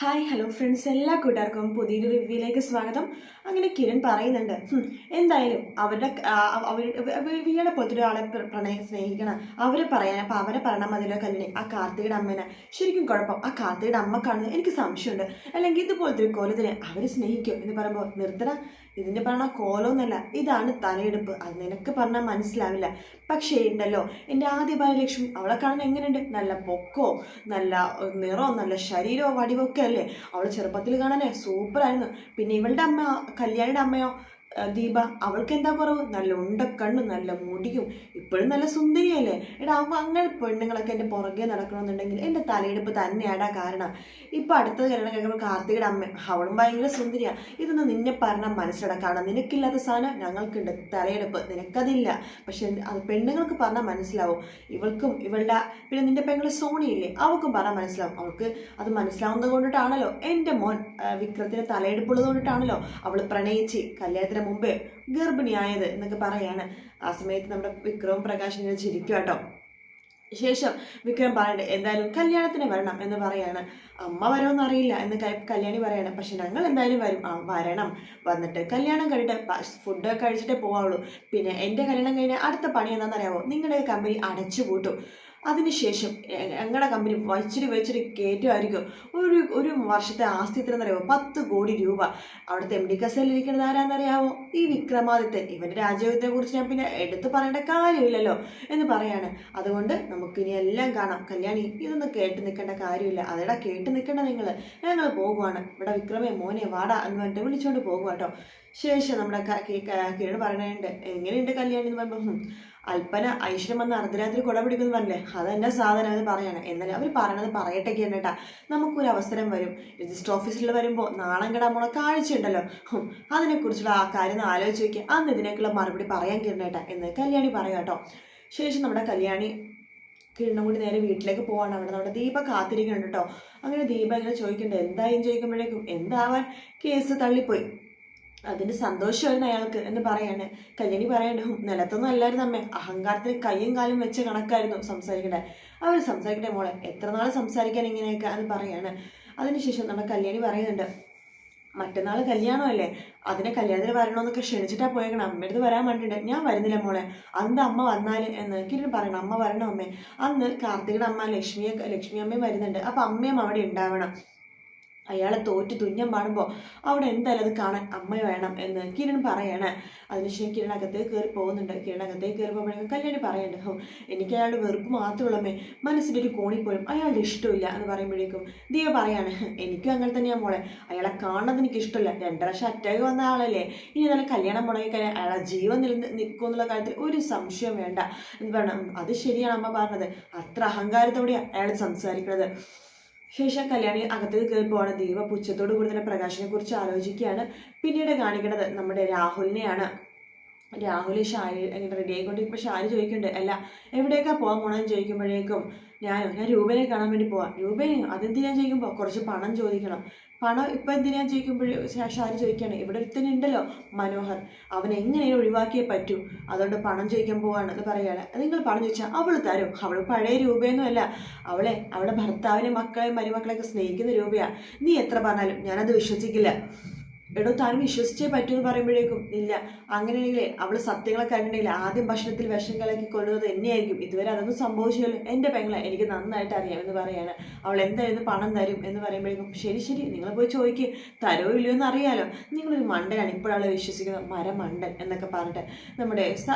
Hi hello friends, എല്ലാ കൂട്ടുകാർക്കും പുതിയൊരു റിവ്യൂയിലേക്ക് സ്വാഗതം. അങ്ങനെ കിരൺ പറയുന്നുണ്ട്, എന്തായാലും വീണെ പോലത്തെ ഒരാളെ സ്നേഹിക്കണം അവരെ പറയാൻ. അപ്പം അവരെ പറയണം മതിലോ കല്യാണി ആ കാർത്തികയുടെ അമ്മേനെ. ശരിക്കും കുഴപ്പം ആ കാർത്തികയുടെ അമ്മക്കാണെന്ന് എനിക്ക് സംശയമുണ്ട്. അല്ലെങ്കിൽ ഇതുപോലത്തെ ഒരു കോലത്തിനെ അവർ സ്നേഹിക്കും എന്ന് പറയുമ്പോൾ നിർത്തണ, ഇതിൻ്റെ പറഞ്ഞ കോലമൊന്നുമല്ല, ഇതാണ് തലയെടുപ്പ്. അത് നിനക്ക് പറഞ്ഞാൽ മനസ്സിലാവില്ല. പക്ഷേ ഉണ്ടല്ലോ, എൻ്റെ ആദ്യ ഭാര്യ ലക്ഷ്മി, അവളെ കാണാൻ എങ്ങനെയുണ്ട്? നല്ല പൊക്കോ, നല്ല നിറമോ, നല്ല ശരീരമോ വടിവൊക്കെ അല്ലേ. അവൾ ചെറുപ്പത്തിൽ കാണാനേ സൂപ്പറായിരുന്നു. പിന്നെ ഇവളുടെ അമ്മ, കല്യാണിയുടെ അമ്മയോ ദീപ, അവൾക്ക് എന്താ കുറവ്? നല്ല ഉണ്ടക്കണ്ണും നല്ല മുടിയും, ഇപ്പോഴും നല്ല സുന്ദരിയല്ലേ. എടാ അങ്ങനെ പെണ്ണുങ്ങളൊക്കെ എൻ്റെ പുറകെ നടക്കണമെന്നുണ്ടെങ്കിൽ എൻ്റെ തലയെടുപ്പ് തന്നെയാടാ കാരണം. ഇപ്പം അടുത്തത് കല്യാണം കഴിക്കുമ്പോൾ കാർത്തികയുടെ അമ്മ, അവളും ഭയങ്കര സുന്ദരിയാ. ഇതൊന്നും നിന്നെ പറഞ്ഞാൽ മനസ്സിലാക്കാം. കാരണം നിനക്കില്ലാത്ത സാധനം ഞങ്ങൾക്കുണ്ട്, തലയെടുപ്പ്. നിനക്കതില്ല. പക്ഷെ അത് പെണ്ണുങ്ങൾക്ക് പറഞ്ഞാൽ മനസ്സിലാവും. ഇവൾക്കും ഇവളുടെ, പിന്നെ നിന്റെ പെങ്ങള് സോണിയില്ലേ, അവൾക്കും പറഞ്ഞാൽ മനസ്സിലാവും. അവൾക്ക് അത് മനസ്സിലാവുന്നത് കൊണ്ടിട്ടാണല്ലോ എൻ്റെ മോൻ വിക്രത്തിന് തലയെടുപ്പുള്ളത് കൊണ്ടിട്ടാണല്ലോ അവൾ പ്രണയിച്ച് കല്യാണത്തിന് മുമ്പേ ഗർഭിണിയായത് എന്നൊക്കെ പറയാണ്. ആ സമയത്ത് നമ്മുടെ വിക്രവും പ്രകാശും ഇങ്ങനെ ചിരിക്കും കേട്ടോ. ശേഷം വിക്രം പറയട്ടെ, എന്തായാലും കല്യാണത്തിന് വരണം എന്ന് പറയാണ്. അമ്മ വരുമെന്ന് അറിയില്ല എന്ന് കല്യാണി പറയാണ്. പക്ഷെ ഞങ്ങൾ എന്തായാലും വരും. വരണം, വന്നിട്ട് കല്യാണം കഴിഞ്ഞിട്ട് ഫുഡ് കഴിച്ചിട്ടേ പോവാവുള്ളൂ. പിന്നെ എൻ്റെ കല്യാണം കഴിഞ്ഞാൽ അടുത്ത പണി എന്താണെന്നറിയാമോ? നിങ്ങളുടെ കമ്പനി അടച്ചു പൂട്ടും. അതിനുശേഷം ഞങ്ങളുടെ കമ്പനി വച്ചിട്ട് കയറ്റുമായിരിക്കും. ഒരു വർഷത്തെ ആസ്തി എത്ര എന്നറിയാമോ? 10 കോടി രൂപ. അവിടുത്തെ MD കസേരയിൽ ഇരിക്കുന്നത് ആരാന്നറിയാവോ? ഈ വിക്രമാദിത്യൻ. ഇവൻ്റെ രാജ്യത്തെ കുറിച്ച് ഞാൻ പിന്നെ എടുത്തു പറയേണ്ട കാര്യമില്ലല്ലോ എന്ന് പറയാണ്. അതുകൊണ്ട് നമുക്കിനി എല്ലാം കാണാം. കല്യാണി, ഇതൊന്നും കേട്ട് നിൽക്കേണ്ട കാര്യമില്ല. അതെടാ, കേട്ട് നിൽക്കേണ്ട ഞങ്ങൾ പോകുവാണ്. ഇവിടെ വിക്രമേ മോനെ വാടാ എന്ന് പറഞ്ഞിട്ട് വിളിച്ചുകൊണ്ട് പോകുക കേട്ടോ. ശേഷം നമ്മുടെ കിരൺ പറയണുണ്ട്, എങ്ങനെയുണ്ട് കല്യാണി എന്ന് പറയുമ്പോൾ, അല്പന ഐശ്വര്യം വന്ന് അർദ്ധരാത്രി കുട പിടിക്കുന്നു പറഞ്ഞില്ലേ, അതെന്നെ സാധനം അത് പറയാണ്. എന്നാലും അവർ പറയണത് പറയട്ടൊക്കെ കേട്ടാ, നമുക്കൊരു അവസരം വരും. രജിസ്റ്റർ ഓഫീസിൽ വരുമ്പോൾ നാണം കെടാൻ പോണ കാഴ്ചയുണ്ടല്ലോ, അതിനെക്കുറിച്ചുള്ള ആ കാര്യം ആലോചിച്ച് വയ്ക്കുക. അന്ന് ഇതിനേക്കുള്ള മറുപടി പറയാൻ കിരണേട്ടാ എന്ന് കല്യാണി പറയാം കേട്ടോ. ശേഷം നമ്മുടെ കല്യാണി കിരണം കൂടി നേരെ വീട്ടിലേക്ക് പോവാണ്. അവിടെ നമ്മുടെ ദീപ കാത്തിരിക്കുന്നുണ്ട് കേട്ടോ. അങ്ങനെ ദീപ ഇങ്ങനെ ചോദിക്കണ്ടേ, എന്തായും ചോദിക്കുമ്പോഴേക്കും, എന്താവാൻ, കേസ് തള്ളിപ്പോയി, അതിൻ്റെ സന്തോഷമായിരുന്നു അയാൾക്ക് എന്ന് പറയാണ്. കല്യാണി പറയണ്ട, നിലത്തൊന്നും അല്ലായിരുന്നു അമ്മേ, അഹങ്കാരത്തിന് കയ്യും കാലും വെച്ച് കണക്കായിരുന്നു സംസാരിക്കട്ടെ. അവർ സംസാരിക്കട്ടെ മോളെ, എത്ര നാൾ സംസാരിക്കാൻ ഇങ്ങനെയൊക്കെ എന്ന് പറയാണ്. അതിനുശേഷം നമ്മുടെ കല്യാണി പറയുന്നുണ്ട്, മറ്റന്നാൾ കല്യാണമല്ലേ, അതിനെ കല്യാണത്തിന് വരണമെന്നൊക്കെ ക്ഷണിച്ചിട്ടാ പോയേക്കണം. അമ്മയടുത്ത് വരാൻ വേണ്ടിയിട്ട്. ഞാൻ വരുന്നില്ല മോളെ, അന്ന് അമ്മ വന്നാൽ എന്ന് കിരൺ പറയണം. അമ്മ വരണം അമ്മേ. അന്ന് കാർത്തികയുടെ അമ്മ ലക്ഷ്മി അമ്മയും വരുന്നുണ്ട്. അപ്പം അമ്മയും അവിടെ ഉണ്ടാവണം. അയാളെ തോറ്റ് തുന്നം പാടുമ്പോൾ അവിടെ എന്തായാലും അത് കാണാൻ അമ്മ വേണം എന്ന് കിരൺ പറയാണ്. അതിനുശേഷം കിരൺ അകത്തേക്ക് കയറി പോകുന്നുണ്ട്. കിരൺ അകത്തേക്ക് കയറി പോകുമ്പോഴേക്കും കല്യാണി പറയുന്നുണ്ട്, എനിക്ക് അയാളുടെ വെറുപ്പ് മാത്രമുള്ളമ്മേ, മനസ്സിൻ്റെ ഒരു കോണിപ്പോലും അയാളുടെ ഇഷ്ടമില്ല എന്ന് പറയുമ്പോഴേക്കും ദീപ പറയാണ്, എനിക്കും അങ്ങനെ തന്നെയാണ് മോളെ, അയാളെ കാണുന്നത് എനിക്ക് ഇഷ്ടമില്ല. 2 വർഷം അറ്റാക്ക് വന്ന ആളല്ലേ, ഇനി നല്ല കല്യാണം മുടങ്ങി കഴിഞ്ഞാൽ അയാളെ ജീവൻ നിൽക്കുമെന്നുള്ള കാര്യത്തിൽ ഒരു സംശയം വേണ്ട എന്ന് പറയണം. അത് ശരിയാണ് അമ്മ പറഞ്ഞത്, അത്ര അഹങ്കാരത്തോടെയാണ് അയാൾ സംസാരിക്കുന്നത്. ശേഷം കല്യാണി അകത്തേക്ക് കയറി പോവാണ്. ദീപ പുച്ഛത്തോടു കൂടി തന്നെ പ്രകാശിനെ കുറിച്ച് ആലോചിക്കുകയാണ്. പിന്നീട് കാണിക്കുന്നത് നമ്മുടെ രാഹുലിനെയാണ്. രാഹുൽ ഷാരി റെഡി ആയിക്കൊണ്ട് ഇപ്പോൾ ഷാരി ചോദിക്കുന്നുണ്ട്, അല്ല എവിടേക്കാ പോകാൻ പോകണമെന്ന് ചോദിക്കുമ്പോഴേക്കും, ഞാൻ രൂപനെ കാണാൻ വേണ്ടി പോവാം. രൂപനെ അതെന്തിനാ ചോദിക്കുമ്പോൾ കുറച്ച് പണം ചോദിക്കണം. പണം ഇപ്പം എന്തിനാ ചോദിക്കുമ്പോൾ ഷാരി ചോദിക്കുകയാണ്, ഇവിടെ ഒരുത്തനുണ്ടല്ലോ മനോഹർ, അവൻ എങ്ങനെയും ഒഴിവാക്കിയേ പറ്റൂ, അതുകൊണ്ട് പണം ചോദിക്കാൻ പോവാണ് എന്ന് പറയുകയാണ്. നിങ്ങൾ പണം ചോദിച്ചാൽ അവൾ തരും. അവൾ പഴയ രൂപയൊന്നുമല്ല, അവളുടെ ഭർത്താവിനെ മക്കളെയും മരുമക്കളെയൊക്കെ സ്നേഹിക്കുന്ന രൂപയാണ്. നീ എത്ര പറഞ്ഞാലും ഞാനത് വിശ്വസിക്കില്ല. എടോ, താൻ വിശ്വസിച്ചേ പറ്റുമെന്ന് പറയുമ്പോഴേക്കും, ഇല്ല, അങ്ങനെയാണെങ്കിലേ അവൾ സത്യങ്ങളൊക്കെ കണ്ടിട്ടുണ്ടെങ്കിൽ ആദ്യം ഭക്ഷണത്തിൽ വിഷം കലക്കി കൊല്ലുന്നത് എന്നെയായിരിക്കും. ഇതുവരെ അതൊന്നും സംഭവിച്ചില്ലല്ലോ, എൻ്റെ പെങ്ങളെ എനിക്ക് നന്നായിട്ട് അറിയാം എന്ന് പറയാണ്. അവൾ എന്തായാലും പണം തരും എന്ന് പറയുമ്പോഴേക്കും, ശരി നിങ്ങൾ പോയി ചോദിക്കുക, തരോ ഇല്ലയോ എന്ന് അറിയാലോ, നിങ്ങളൊരു മണ്ടനാണ്, ഇപ്പോഴാണ് വിശ്വസിക്കുന്നത്, മരമണ്ടൻ എന്നൊക്കെ പറഞ്ഞിട്ട് നമ്മുടെ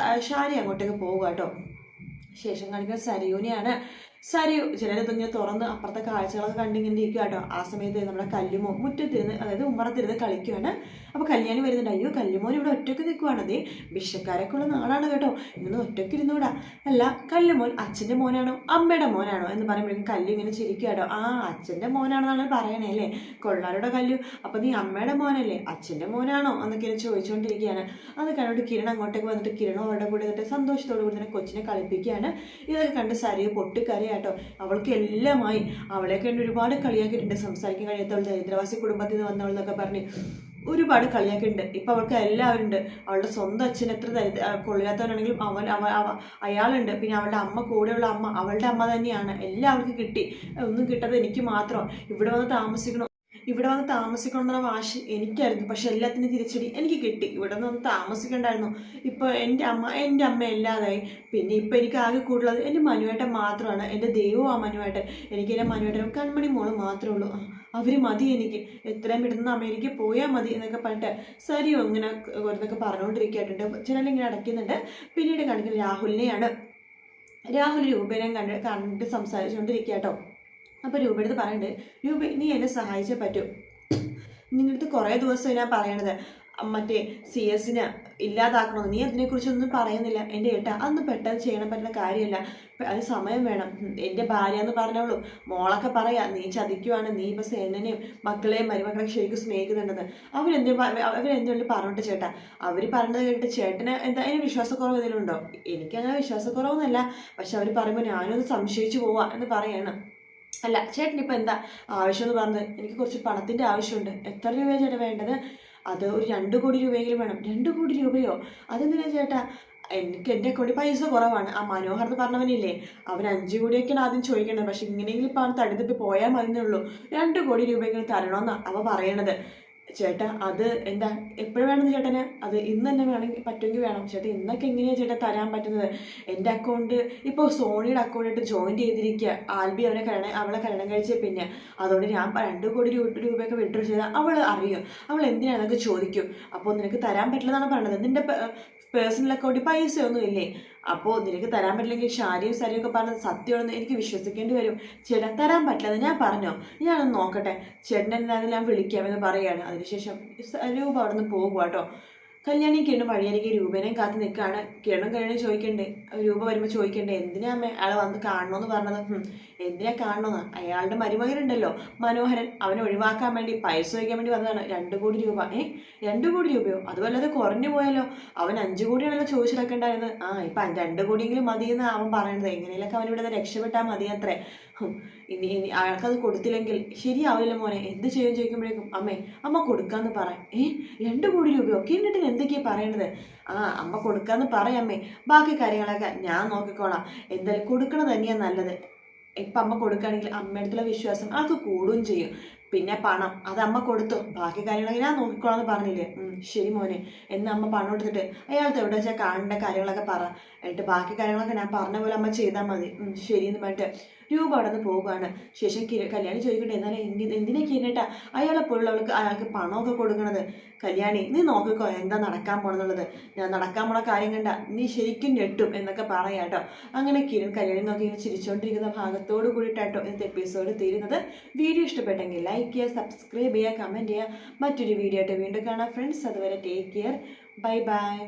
ഷാരി അങ്ങോട്ടേക്ക് പോവുക കേട്ടോ. ശേഷം കാണിക്കുന്ന സരിയൂനെയാണ്. സരിയു ചിലരതൊക്കെ തുറന്ന് അപ്പുറത്തെ കാഴ്ചകളൊക്കെ കണ്ടിങ്ങനെ ഇരിക്കുക കേട്ടോ. ആ സമയത്ത് നമ്മുടെ കല്ലുമോ മുറ്റത്തിരുന്ന്, അതായത് ഉമ്മറത്തിരുന്ന് കളിക്കുകയാണ്. അപ്പോൾ കല്യാണി വരുന്നുണ്ട്. അയ്യോ, കല്ലുമോൻ ഇവിടെ ഒറ്റയ്ക്ക് നിൽക്കുവാണ്. അതേ ഭിക്ഷക്കാരൊക്കെ ഉള്ള നാടാണ് കേട്ടോ, ഇങ്ങനെ ഒറ്റയ്ക്ക് ഇരുന്നൂടാ. അല്ല, കല്ലുമോൻ അച്ഛൻ്റെ മോനാണോ അമ്മയുടെ മോനാണോ എന്ന് പറയുമ്പോഴേക്കും കല്ലു ഇങ്ങനെ ചിരിക്കുക കേട്ടോ. ആ, അച്ഛൻ്റെ മോനാണെന്നാണ് പറയണേ അല്ലേ, കൊള്ളാരുടെ കല്ലു. അപ്പോൾ നീ അമ്മയുടെ മോനല്ലേ, അച്ഛൻ്റെ മോനാണോ എന്നൊക്കെ ചോദിച്ചുകൊണ്ടിരിക്കുകയാണ്. അത് കണ്ടിട്ട് കിരൺ അങ്ങോട്ടേക്ക് വന്നിട്ട് കിരണോ അവരുടെ കൂടെ എന്നിട്ട് സന്തോഷത്തോടു കൂടി തന്നെ കൊച്ചിനെ കളിപ്പിക്കുകയാണ്. ഇതൊക്കെ കണ്ട് സരിയു പൊട്ടിക്കറിയാട്ടോ. അവൾക്ക് എല്ലാമായി, അവളെയൊക്കെ ഒരുപാട് കളിയാക്കിയിട്ടുണ്ട്. സംസാരിക്കാൻ കഴിയാത്തവൾ, ദരിദ്രവാസി കുടുംബത്തിൽ നിന്ന് വന്നവളെന്നൊക്കെ പറഞ്ഞ് ഒരുപാട് കളിയാക്കിയിട്ടുണ്ട്. ഇപ്പം അവൾക്ക് എല്ലാവരും ഉണ്ട്. അവളുടെ സ്വന്തം അച്ഛൻ എത്ര കൊള്ളില്ലാത്തവനാണെങ്കിലും അയാളുണ്ട്. പിന്നെ അവളുടെ അമ്മ, കൂടെയുള്ള അമ്മ അവളുടെ അമ്മ തന്നെയാണ്. എല്ലാം അവൾക്ക് കിട്ടി. ഒന്നും കിട്ടാതെ എനിക്ക് മാത്രം ഇവിടെ വന്ന് താമസിക്കണം ഇവിടെ വന്ന് താമസിക്കണമെന്നുള്ള വാശി എനിക്കായിരുന്നു. പക്ഷെ എല്ലാത്തിനും തിരിച്ചടി എനിക്ക് കിട്ടി. ഇവിടെ നിന്ന് താമസിക്കണ്ടായിരുന്നു. ഇപ്പോൾ എൻ്റെ അമ്മ ഇല്ലാതായി. പിന്നെ ഇപ്പം എനിക്ക് ആകെ കൂടുതലുള്ളത് എൻ്റെ മനുവേട്ടൻ മാത്രമാണ്. എൻ്റെ ദൈവവും ആ മനുവേട്ടൻ. എനിക്ക് എൻ്റെ മനുവേട്ടനും കൺമണി മോള് മാത്രമേ ഉള്ളൂ. അവർ മതി എനിക്ക്. എത്രയും പെട്ടെന്ന് അമേരിക്ക പോയാൽ മതി എന്നൊക്കെ പറഞ്ഞിട്ട് സരിയോ ഇങ്ങനെ ഓരോന്നൊക്കെ പറഞ്ഞുകൊണ്ടിരിക്കുകയായിട്ടുണ്ട്. ചിലരിങ്ങനെ അടയ്ക്കുന്നുണ്ട്. പിന്നീട് കാണിക്കുന്നത് രാഹുലിനെയാണ്. രാഹുൽ രൂപേനെ കണ്ടിട്ട് സംസാരിച്ചുകൊണ്ടിരിക്കുക കേട്ടോ. അപ്പോൾ രൂപയുടെ പറയുന്നുണ്ട്, രൂപ നീ എന്നെ സഹായിച്ചേ പറ്റൂ. നിൻ്റെ അടുത്ത് കുറേ ദിവസം ഞാൻ പറയണത് മറ്റേ CS-നെ ഇല്ലാതാക്കണമെന്ന്. നീ അതിനെക്കുറിച്ചൊന്നും പറയുന്നില്ല എൻ്റെ ഏട്ടാ. അതൊന്നും പെട്ടെന്ന് ചെയ്യണം പറ്റുന്ന കാര്യമല്ല. അത് സമയം വേണം. എൻ്റെ ഭാര്യ എന്ന് പറഞ്ഞോളൂ. മോളൊക്കെ പറയാം നീ ചതിക്കുവാണ്, നീ ഇപ്പോൾ സേനനെയും മക്കളെയും മരുമക്കളെയും ശരിക്കും സ്നേഹിക്കുന്നുണ്ടെന്ന്. അവരെന്തുകൊണ്ട് പറഞ്ഞിട്ട് ചേട്ടാ? അവർ പറഞ്ഞത് കേട്ട് ചേട്ടന് എന്താ അതിന് വിശ്വാസക്കുറവ് എന്തെങ്കിലും ഉണ്ടോ? എനിക്കങ്ങനെ വിശ്വാസക്കുറവൊന്നുമല്ല. പക്ഷെ അവർ പറയുമ്പോൾ ഞാനൊന്ന് സംശയിച്ചു പോവാ എന്ന് പറയണം. അല്ല ചേട്ടൻ ഇപ്പം എന്താ ആവശ്യം എന്ന് പറഞ്ഞത്? എനിക്ക് കുറച്ച് പണത്തിൻ്റെ ആവശ്യമുണ്ട്. എത്ര രൂപയാണ് ചേട്ടാ വേണ്ടത്? അത് ഒരു 2 കോടി രൂപയെങ്കിലും വേണം. 2 കോടി രൂപയോ? അതെന്തിനാ ചേട്ടാ? എൻ്റെ അക്കൗണ്ടിൽ പൈസ കുറവാണ്. ആ മനോഹർ എന്ന് പറഞ്ഞവനില്ലേ, അവൻ 5 കോടിയൊക്കെയാണ് ആദ്യം ചോദിക്കേണ്ടത്. പക്ഷെ ഇങ്ങനെയെങ്കിലും ഇപ്പം അവൻ തടുത്തിട്ട് പോയാൽ മതിയെന്നുള്ളൂ. 2 കോടി രൂപയെങ്കിലും തരണമെന്നാണ് അവ പറയണത്. ചേട്ടാ അത് എന്താ എപ്പോഴും വേണമെന്ന് ചേട്ടന്? അത് ഇന്ന് തന്നെ വേണമെങ്കിൽ പറ്റുമെങ്കിൽ വേണം ചേട്ടാ. ഇന്നൊക്കെ എങ്ങനെയാണ് ചേട്ടാ തരാൻ പറ്റുന്നത്? എൻ്റെ അക്കൗണ്ട് ഇപ്പോൾ സോണിയുടെ അക്കൗണ്ടായിട്ട് ജോയിൻ ചെയ്തിരിക്കുക. ആൽബി അവളെ കല്യാണം കഴിച്ച പിന്നെ അതുകൊണ്ട് ഞാൻ 2 കോടി രൂപയൊക്കെ വിഡ്രോ ചെയ്താൽ അവൾ അറിയും. അവൾ എന്തിനാണെന്നൊക്കെ ചോദിക്കും. അപ്പോൾ നിനക്ക് തരാൻ പറ്റില്ലെന്നാണ് പറയണത്. നിൻ്റെ പേഴ്സണൽ അക്കൗണ്ടിൽ പൈസയൊന്നും ഇല്ലേ? അപ്പോൾ നിനക്ക് തരാൻ പറ്റില്ലെങ്കിൽ ഷാരിയും സരിയും ഒക്കെ പറഞ്ഞത് സത്യമാണെന്ന് എനിക്ക് വിശ്വസിക്കേണ്ടി വരും. ചേട്ടൻ തരാൻ പറ്റില്ലെന്ന് ഞാൻ പറഞ്ഞോ? ഞാനൊന്ന് നോക്കട്ടെ. ചേട്ടൻ എന്തായാലും ഞാൻ വിളിക്കാമെന്ന് പറയുകയാണ്. അതിനുശേഷം രൂപ അവിടെ നിന്ന് പോകുക കേട്ടോ. കല്യാണി കിരണം വഴിയരികെ രൂപേനെയും കാത്ത് നിൽക്കുകയാണ്. കിരണം ചോദിക്കണ്ടേ, രൂപ വരുമ്പോൾ ചോദിക്കണ്ടേ എന്തിനാ അമ്മ അയാൾ വന്ന് കാണണമെന്ന് പറഞ്ഞത്? എന്തിനാ കാണണമെന്ന്? അയാളുടെ മരുമകനുണ്ടല്ലോ മനോഹരൻ, അവനെ ഒഴിവാക്കാൻ വേണ്ടി പൈസ വയ്ക്കാൻ വേണ്ടി വന്നതാണ്. 2 കോടി രൂപ. 2 കോടി രൂപയോ? അതുവല്ലാതെ കുറഞ്ഞു പോയല്ലോ. അവൻ 5 കോടിയാണല്ലോ ചോദിച്ചിടക്കേണ്ടായിരുന്നത്. ഇപ്പം 2 കോടിയെങ്കിലും മതിയെന്ന് അവൻ പറയണത്. എങ്ങനെയൊക്കെ അവൻ ഇവിടെ രക്ഷപ്പെട്ടാൽ മതി അത്രേ. ഇനി അയാൾക്കത് കൊടുത്തില്ലെങ്കിൽ ശരിയാവില്ല മോനെ. എന്ത് ചെയ്യും ചോദിക്കുമ്പോഴേക്കും അമ്മ കൊടുക്കാന്ന് പറ. 2 കോടി രൂപയോ? കിന്നിട്ടിന് എന്തൊക്കെയാണ് പറയണത്? അമ്മ കൊടുക്കാന്ന് പറയമ്മേ. ബാക്കി കാര്യങ്ങളൊക്കെ ഞാൻ നോക്കിക്കോളാം. എന്തായാലും കൊടുക്കണത് തന്നെയാണ് നല്ലത്. ഇപ്പം അമ്മ കൊടുക്കുകയാണെങ്കിൽ അമ്മയടുത്തുള്ള വിശ്വാസം ആൾക്ക് കൂടുകയും ചെയ്യും. പിന്നെ പണം അത് അമ്മ കൊടുത്തു. ബാക്കി കാര്യങ്ങളൊക്കെ ഞാൻ നോക്കിക്കോളാന്ന് പറഞ്ഞില്ലേ? ശരി മോനെ. എന്ന് അമ്മ പണം എടുത്തിട്ട് അയാൾക്ക് എവിടെ വെച്ചാൽ കാണേണ്ട കാര്യങ്ങളൊക്കെ പറ. എന്നിട്ട് ബാക്കി കാര്യങ്ങളൊക്കെ ഞാൻ പറഞ്ഞ പോലെ അമ്മ ചെയ്താൽ മതി. ശരി എന്ന് പറഞ്ഞിട്ട് രൂപ അവിടെ നിന്ന് പോവുകയാണ്. ശേഷം കല്യാണി ചോദിക്കട്ടെ, എന്നാലും എന്തിനാ കിരേട്ടാ അയാൾക്ക് പണമൊക്കെ കൊടുക്കണത്? കല്യാണി നീ നോക്കിക്കോ എന്താ നടക്കാൻ പോണെന്നുള്ളത്. ഞാൻ നടക്കാൻ പോണ കാര്യം കണ്ട നീ ശരിക്കും ഞെട്ടും എന്നൊക്കെ പറയാട്ടോ. അങ്ങനെ കല്യാണി നോക്കി ഇങ്ങനെ ചിരിച്ചുകൊണ്ടിരിക്കുന്ന ഭാഗത്തോട് കൂടിയിട്ടാട്ടോ ഇന്നത്തെ എപ്പിസോഡ് തീരുന്നത്. വീഡിയോ ഇഷ്ടപ്പെട്ടെങ്കിൽ ലൈക്ക് ചെയ്യുക, സബ്സ്ക്രൈബ് ചെയ്യുക, കമൻറ്റ് ചെയ്യുക. മറ്റൊരു വീഡിയോ ആയിട്ട് വീണ്ടും കാണാം ഫ്രണ്ട്സ്. അതുവരെ ടേക്ക് കെയർ. Bye bye.